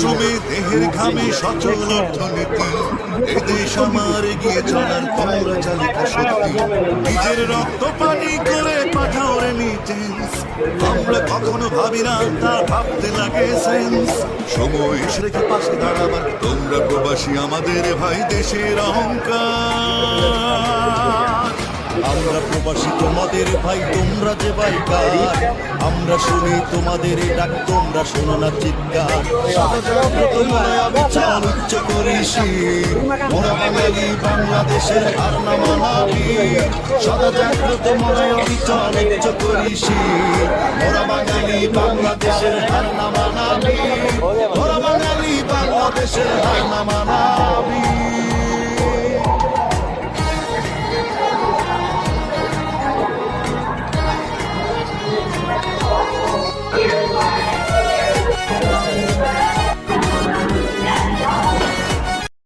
শ্রমে দেহের ঘামে সচল অর্থনীতি, এ দেশ আমার এগিয়ে চলার তোমরা চালিকা শক্তি। নিজের রক্ত পানি করে পাঠাও রেমিটেন্স, আমরা কখনো ভাবি না তা ভাবতে লাগে সেন্স। সময় রেখে পাশে দাঁড়াবার তোমরা প্রবাসী আমাদের ভাই দেশের অহংকার। আমরা প্রবাসী তোমাদের ভাই, তোমরা যে বাইকার, আমরা শুনি তোমাদের ডাক, তোমরা শোনো না চিৎকার। বিচার উচ্চ করিস, মোরা বাঙালি বাংলাদেশের হার না মানাবি। সদা জাগ্রত মনে অবিচল উচ্চ করিস, মোরা বাঙালি বাংলাদেশের হার না মানাবি। মোরা বাঙালি বাংলাদেশের হার না মানাবি।